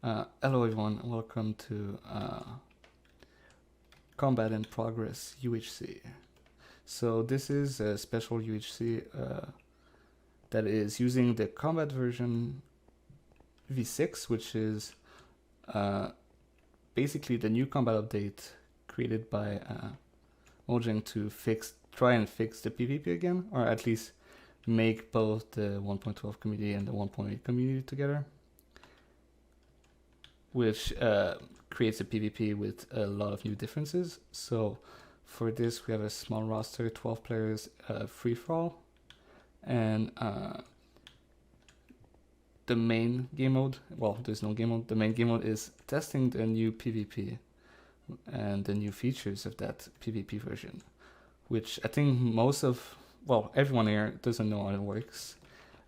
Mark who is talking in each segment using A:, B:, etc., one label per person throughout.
A: Hello everyone, welcome to Combat In Progress UHC. So this is a special UHC that is using the combat version v6, which is basically the new combat update created by Mojang to try and fix the PvP again, or at least make both the 1.12 community and the 1.8 community together, which creates a PvP with a lot of new differences. So for this, we have a small roster, 12 players, free-for-all, and the main game mode, well, there's no game mode, the main game mode is testing the new PvP and the new features of that PvP version, which I think everyone here doesn't know how it works.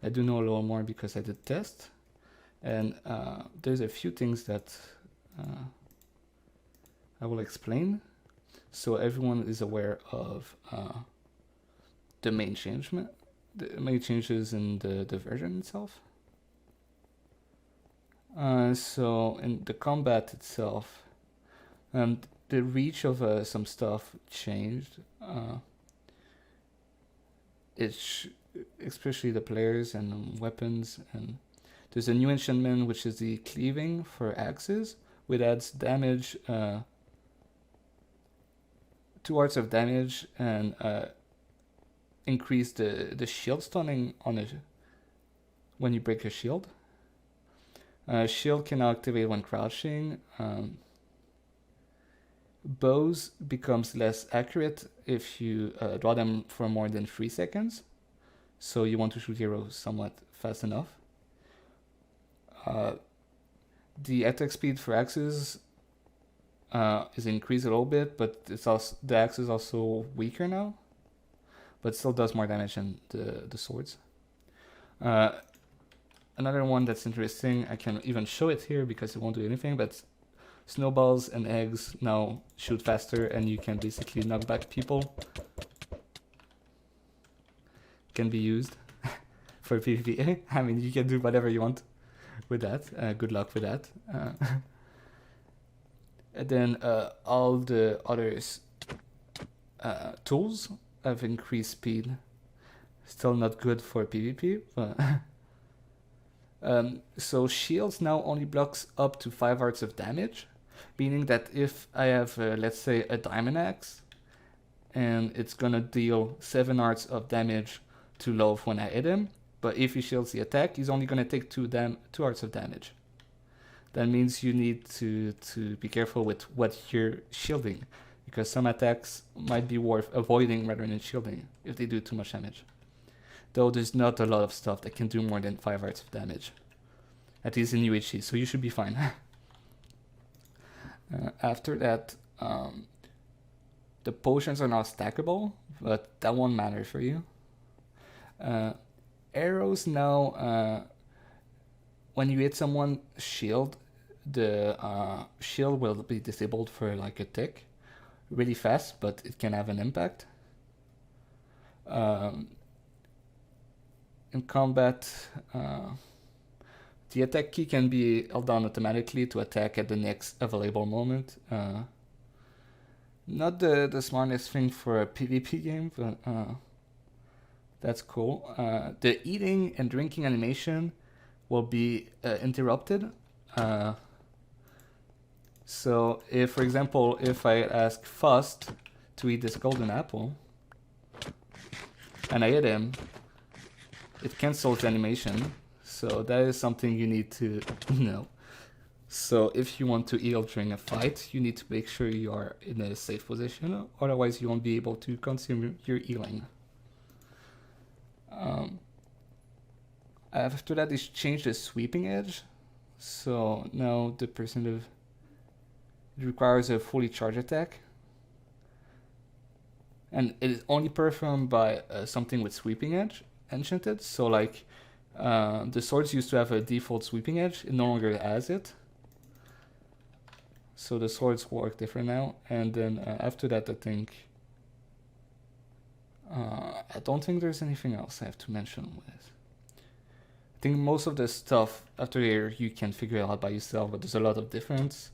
A: I do know a little more because I did test. And there's a few things that I will explain, so everyone is aware of the main changes in the version itself. So in the combat itself, the reach of some stuff changed. Especially the players and weapons, and there's a new enchantment which is the cleaving for axes, which adds damage, 2 arts of damage, and increase the shield stunning on it when you break a shield. Shield can activate when crouching. Bows becomes less accurate if you draw them for more than 3 seconds, so you want to shoot heroes somewhat fast enough. The attack speed for axes is increased a little bit, but the axe is also weaker now, but still does more damage than the swords. Another one that's interesting, I can even show it here because it won't do anything, but snowballs and eggs now shoot faster, and you can basically knock back people. Can be used for PvP. I mean, you can do whatever you want with that. Good luck with that. And then all the others tools have increased speed. Still not good for PvP, but so shields now only blocks up to 5 arts of damage, meaning that if I have let's say a diamond axe and it's gonna deal 7 arts of damage to Loaf when I hit him, but if he shields the attack, he's only going to take 2 arts of damage. That means you need to be careful with what you're shielding, because some attacks might be worth avoiding rather than shielding if they do too much damage. Though there's not a lot of stuff that can do more than 5 arts of damage, at least in UHC, so you should be fine. After that, the potions are now stackable, but that won't matter for you. Arrows now, when you hit someone shield, the shield will be disabled for like a tick, really fast, but it can have an impact. In combat, the attack key can be held down automatically to attack at the next available moment. Not the smartest thing for a PvP game, but that's cool. The eating and drinking animation will be interrupted. So if, for example, if I ask Fust to eat this golden apple and I hit him, it cancels the animation. So that is something you need to know. So if you want to heal during a fight, you need to make sure you are in a safe position, otherwise you won't be able to consume your healing. After that, they changed the sweeping edge, so now it requires a fully charged attack, and it is only performed by something with sweeping edge enchanted. So like the swords used to have a default sweeping edge, it no longer has it, so the swords work different now. And then after that, I don't think there's anything else I have to mention with. I think most of the stuff after here you can figure it out by yourself, but there's a lot of difference,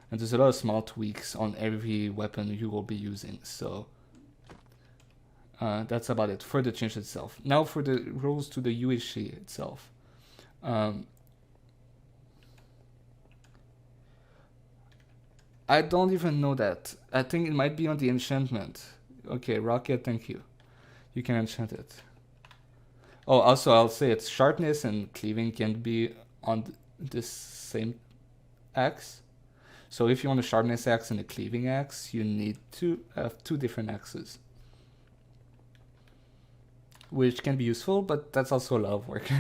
A: and there's a lot of small tweaks on every weapon you will be using. So that's about it for the change itself. Now for the rules to the UHC itself. I don't even know that. I think it might be on the enchantment. Okay, Rocket, thank you. You can enchant it. Oh, also I'll say it's sharpness and cleaving can be on this same axe. So if you want a sharpness axe and a cleaving axe, you need to have two different axes, which can be useful, but that's also a lot of work.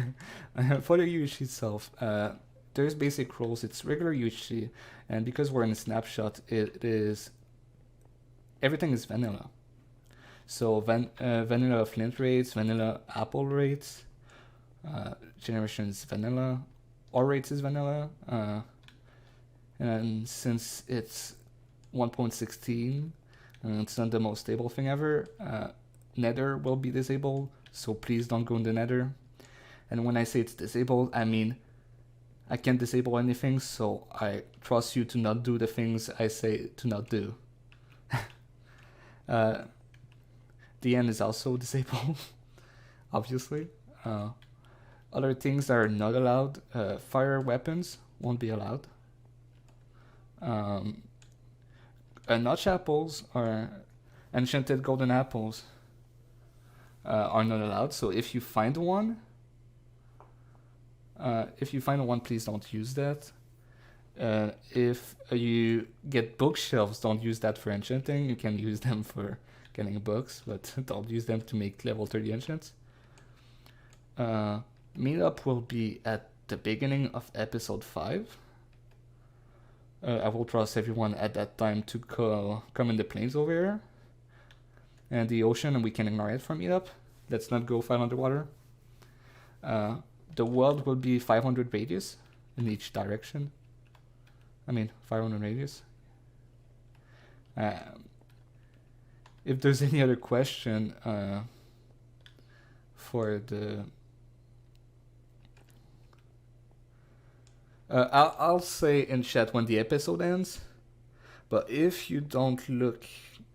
A: For the UHC itself, there's basic rules. It's regular UHC, and because we're in a snapshot, everything is vanilla. So vanilla flint rates, vanilla apple rates, generation is vanilla, ore rates is vanilla, and since it's 1.16 and it's not the most stable thing ever, nether will be disabled, so please don't go in the nether. And when I say it's disabled, I mean I can't disable anything, so I trust you to not do the things I say to not do. The end is also disabled, obviously. Other things that are not allowed, fire weapons won't be allowed. Notch apples or enchanted golden apples are not allowed. So if you find one, please don't use that. If you get bookshelves, don't use that for enchanting. You can use them for getting books, but don't use them to make level 30 enchants. Meetup will be at the beginning of episode 5. I will trust everyone at that time to come in the plains over here and the ocean, and we can ignore it from meetup. Let's not go 500 water. The world will be 500 radius in each direction. 500 radius. If there's any other question for the... I'll say in chat when the episode ends, but if you don't look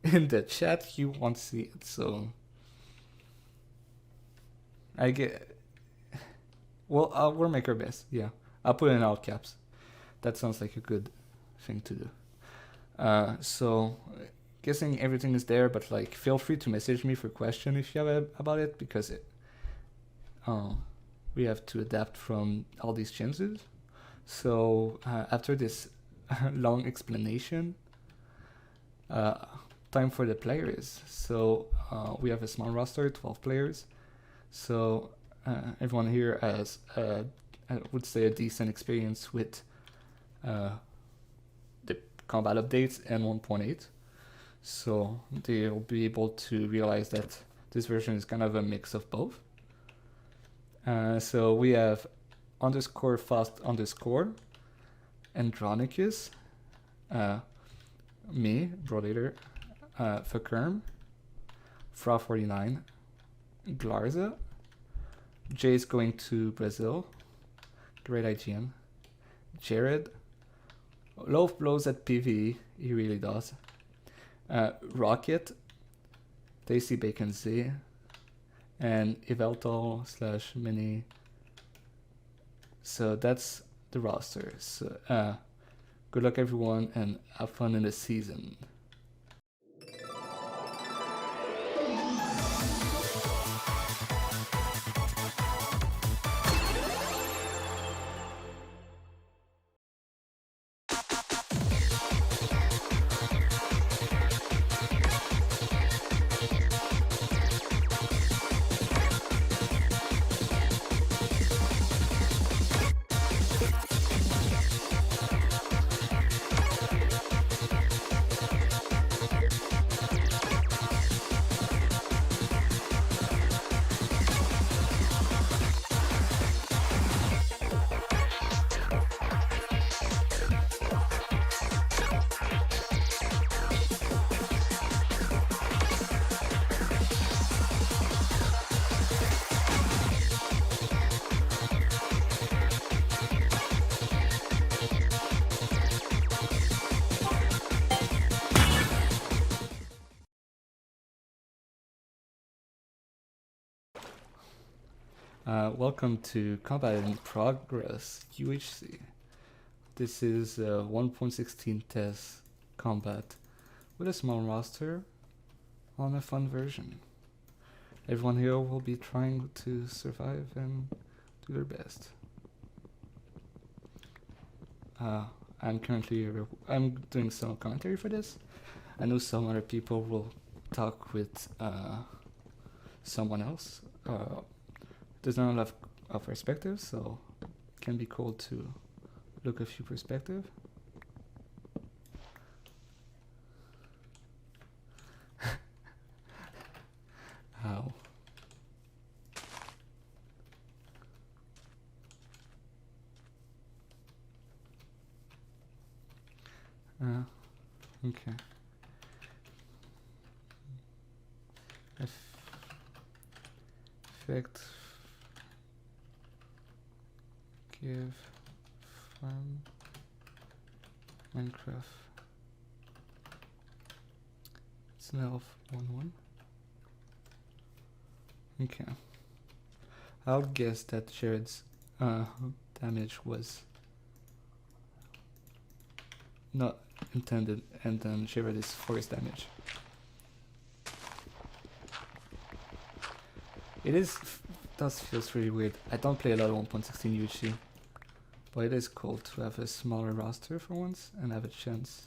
A: in the chat, you won't see it, so... we'll make our best, yeah. I'll put it in all caps. That sounds like a good thing to do. So, guessing everything is there, but feel free to message me for question if you have about it, because we have to adapt from all these changes. So after this long explanation, time for the players. So we have a small roster, 12 players. So everyone here has, I would say, a decent experience with the combat updates and 1.8. So they'll be able to realize that this version is kind of a mix of both. So we have _fast_ Andronicus, me, Brodator, Fakerm, Fra49, Glarza, Jay's going to Brazil, Great IGN, Jared, Loaf blows at PvE, he really does, Rocket, Daisy Bacon Z, and Eveltol/Mini. So that's the roster. So good luck everyone and have fun in the season. Welcome to Combat In Progress UHC. This is a 1.16 test combat with a small roster on a fun version. Everyone here will be trying to survive and do their best. I'm doing some commentary for this. I know some other people will talk with someone else. There's not a lot of perspectives, so it can be cool to look a few perspectives. How? Okay. Effect. Give. Farm. Minecraft. It's an elf 1-1. Okay. I'll guess that Jared's damage was not intended, and then Jared is force damage. Does feels really weird. I don't play a lot of 1.16 UHC, but it is cool to have a smaller roster for once and have a chance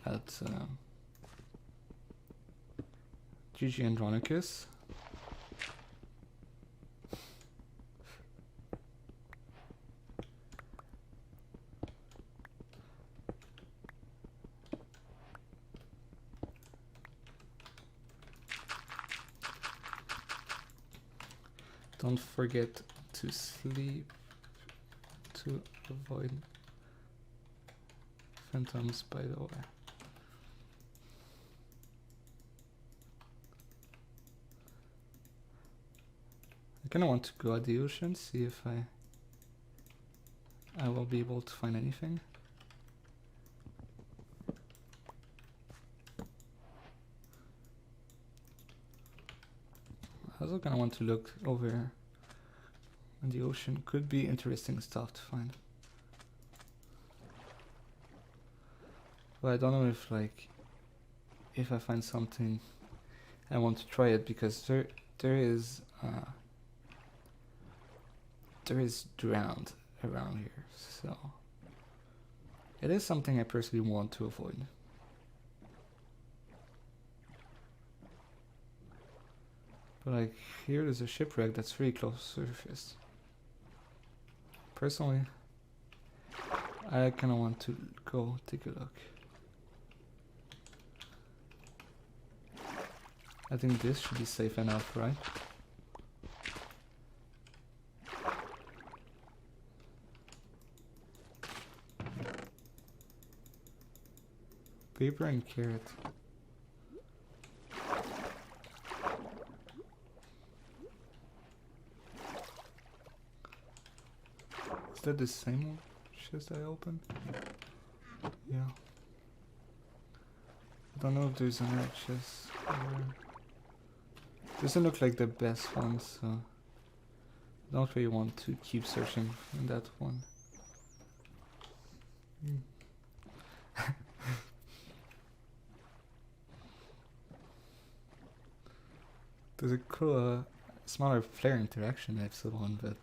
A: at GG Andronicus. Don't forget to sleep to avoid phantoms, by the way. I kind of want to go at the ocean, see if I will be able to find anything. I also kind of want to look over on the ocean. Could be interesting stuff to find. But I don't know if I find something, I want to try it, because there is drowned around here, so it is something I personally want to avoid. But here there's a shipwreck that's really close to the surface. Personally, I kind of want to go take a look. I think this should be safe enough, right? Paper and carrot. Is that the same chest I opened? Yeah. I don't know if there's another chest over. Doesn't look like the best one, so I don't really want to keep searching in that one. There's a cool, smaller player interaction in episode 1, but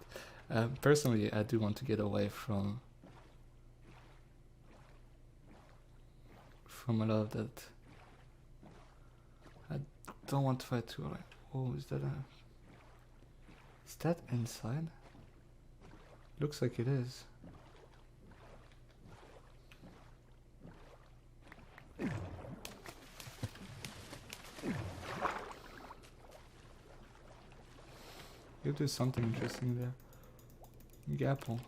A: personally I do want to get away from a lot of that. I don't want to fight too early. Oh, is that inside? Looks like it is. If there's something interesting there. Gapple.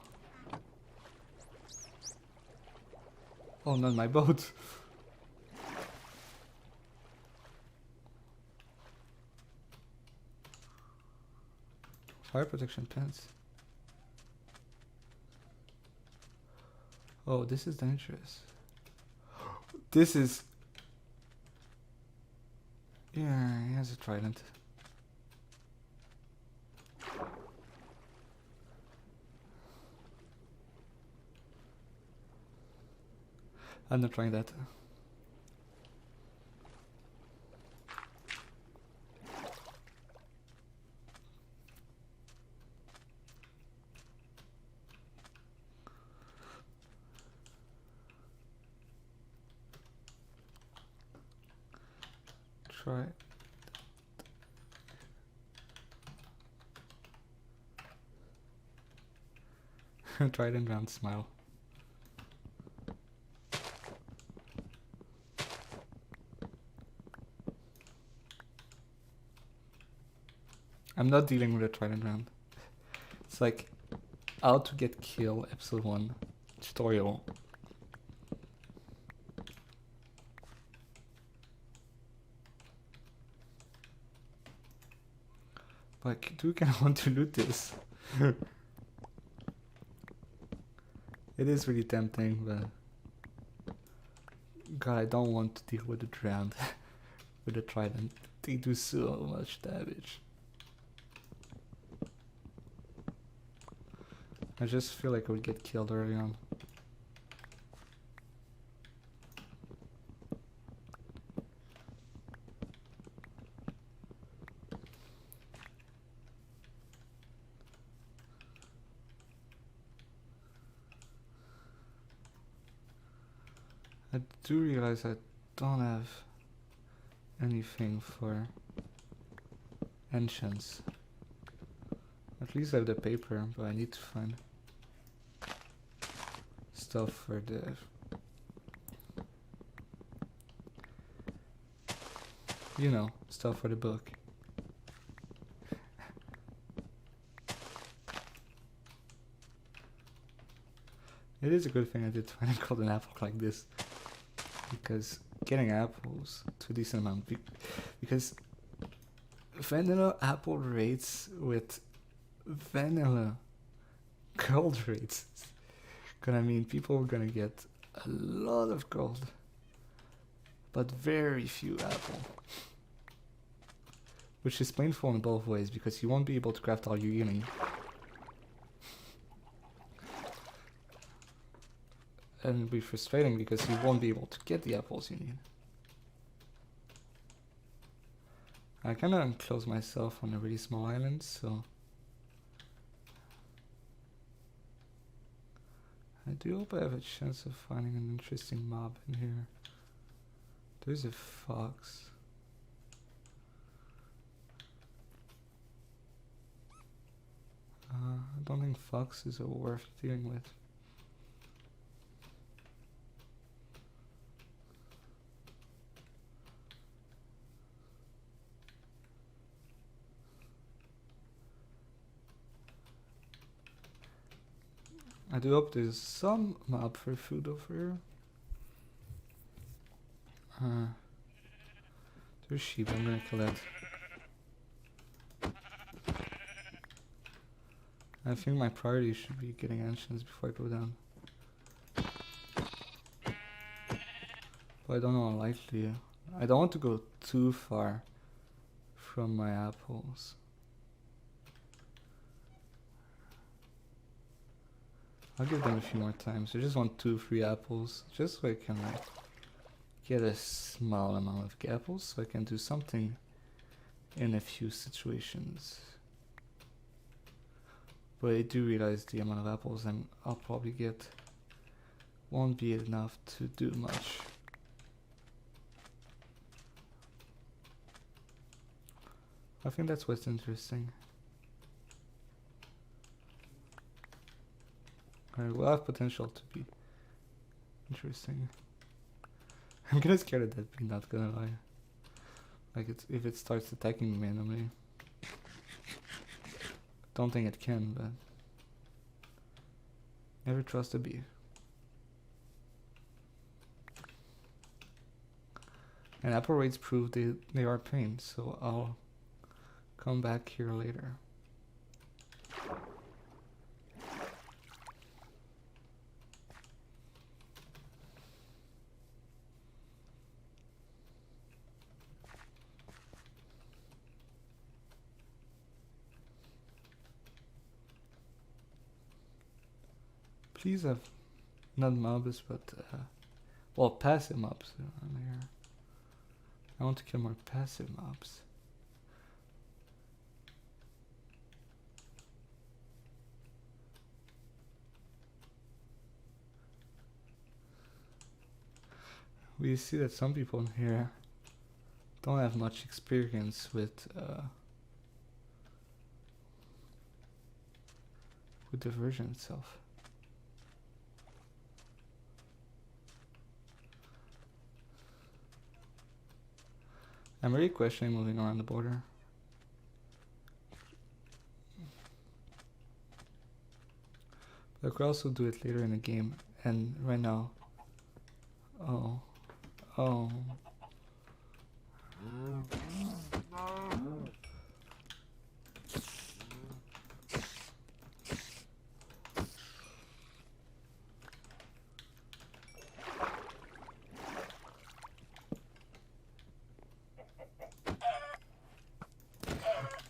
A: Oh, not my boat. Fire protection pants. Oh, this is dangerous. This is... Yeah, he has a trident. I'm not trying that. Try. Trident round smile. I'm not dealing with a Trident round. It's like how to get kill episode 1 tutorial. But I do kind of want to loot this. It is really tempting, but God, I don't want to deal with the round with the Trident. They do so much damage. I just feel like I would get killed early on. I do realize I don't have anything for ancients. At least I have the paper, but I need to find stuff for the... You know, stuff for the book. It is a good thing I did find a golden apple like this. Because getting apples to a decent amount, because vanilla apple rates with vanilla gold rates, gonna mean people are gonna get a lot of gold, but very few apple. Which is painful in both ways, because you won't be able to craft all your healing. And it'll be frustrating because you won't be able to get the apples you need. I kinda enclose myself on a really small island, so I do hope I have a chance of finding an interesting mob in here. There's a fox. I don't think foxes are worth dealing with. I do hope there's some mob for food over here. There's sheep, I'm gonna kill that. I think my priority should be getting ancients before I go down. But I don't know how likely. I don't want to go too far from my apples. I'll give them a few more times. I just want 2-3 apples, just so I can like get a small amount of apples, so I can do something in a few situations. But I do realize the amount of apples I'll probably get won't be enough to do much. I think that's what's interesting. Alright, we'll have potential to be interesting. I'm kinda scared of that bee, not gonna lie. Like, if it starts attacking me randomly. Don't think it can, but never trust a bee. And apple rates prove they are pain, so I'll come back here later. Please have not mobs, but Well, passive mobs. I want to kill more passive mobs. We see that some people in here don't have much experience with the version itself. I'm really questioning moving around the border. But I could also do it later in the game, and right now. Oh. Oh.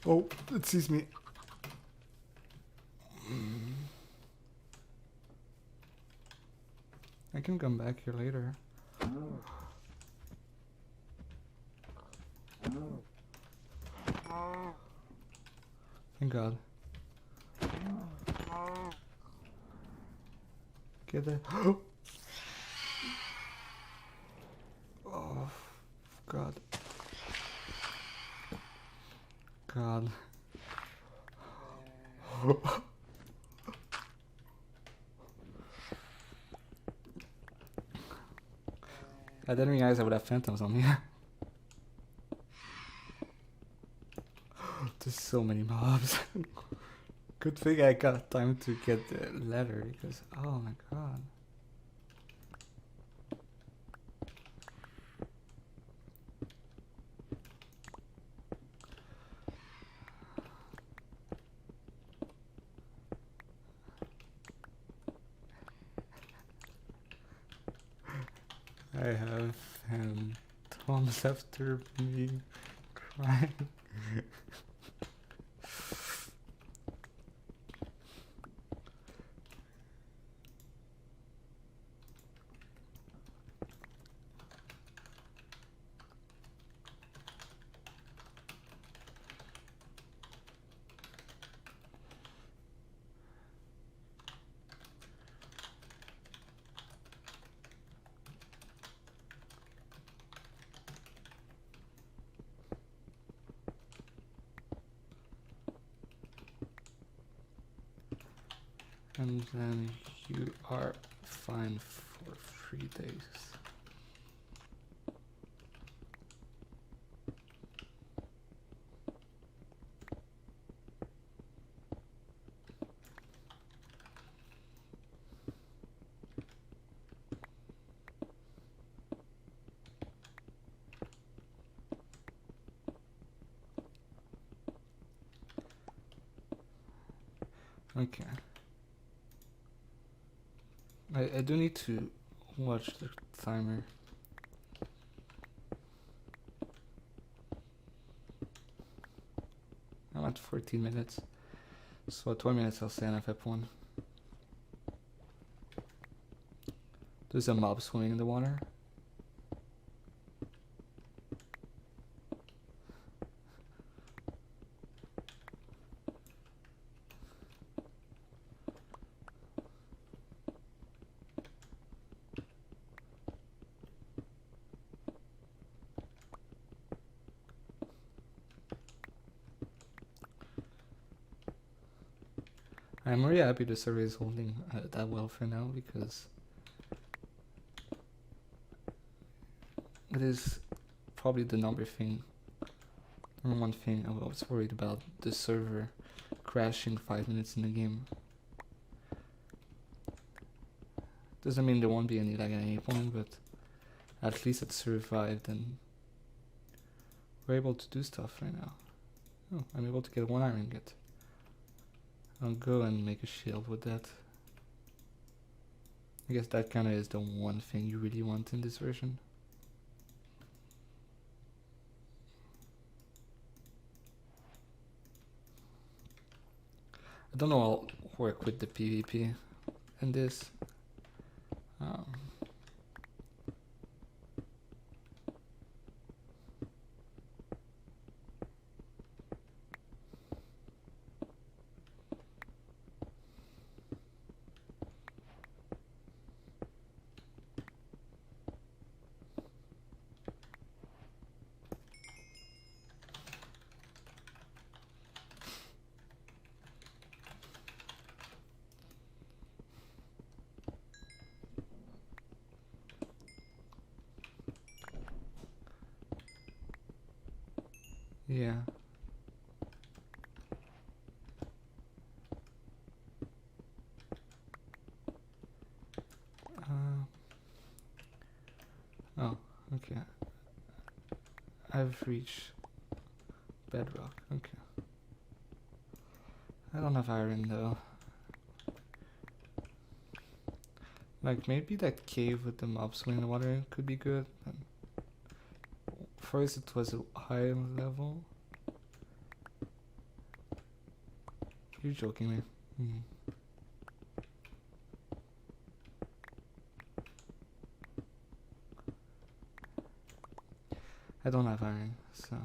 A: Oh, it sees me. I can come back here later. Thank God. Get that. Oh, God. God. I didn't realize I would have phantoms on me. There's so many mobs. Good thing I got time to get the ladder because, oh my God. I have phantoms after me crying. And then you are fine for 3 days. Okay. I do need to watch the timer. I'm at 14 minutes. So 20 minutes I'll stay on Ep1. There's a mob swimming in the water. I'm really happy the survey is holding that well for now because it is probably the number one thing I was worried about, the server crashing 5 minutes in the game. Doesn't mean there won't be any lag at any point, but at least it survived and we're able to do stuff right now. Oh, I'm able to get 1 iron ingot. I'll go and make a shield with that. I guess that kinda is the one thing you really want in this version. I don't know, I'll work with the PvP in this. Yeah. Oh, okay. I've reached bedrock. Okay. I don't have iron though. Like maybe that cave with the mobs in the water could be good. But first it was a high level. You're joking me. I don't have iron, so.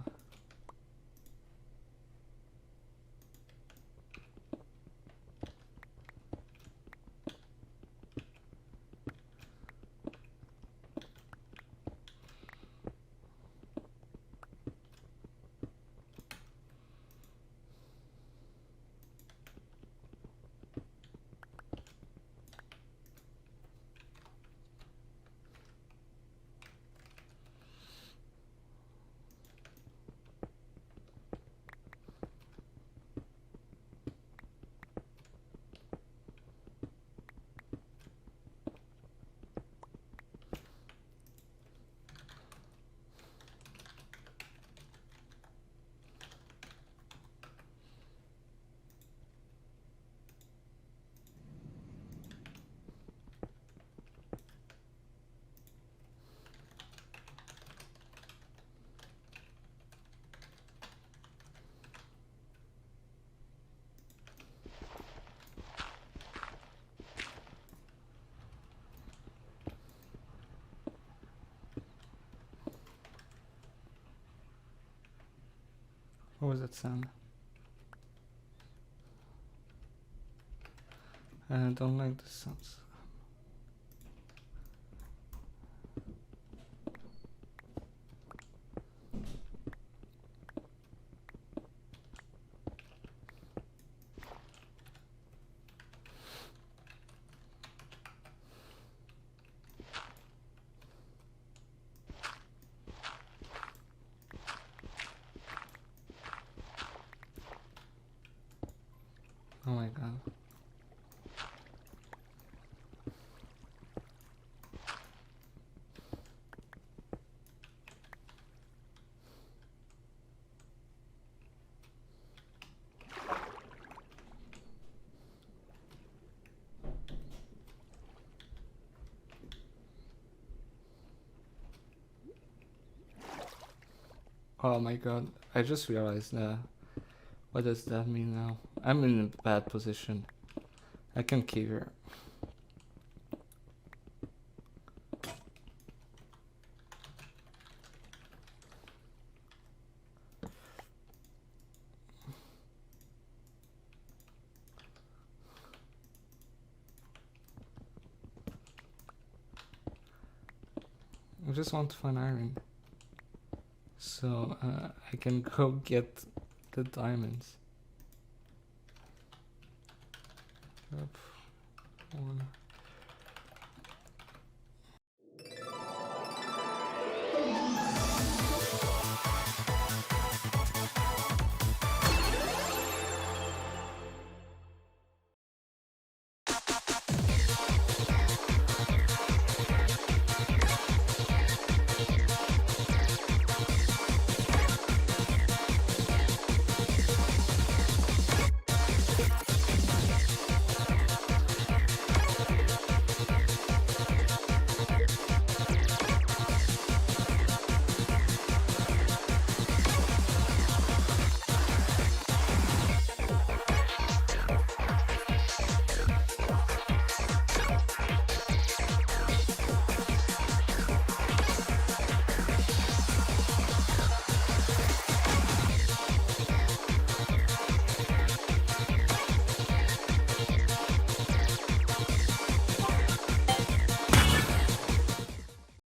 A: What was that sound? I don't like the sounds. Oh my god. Oh my god, I just realized that. What does that mean now? I'm in a bad position. I can cave here. I just want to find iron. So I can go get the diamonds. Up. 1.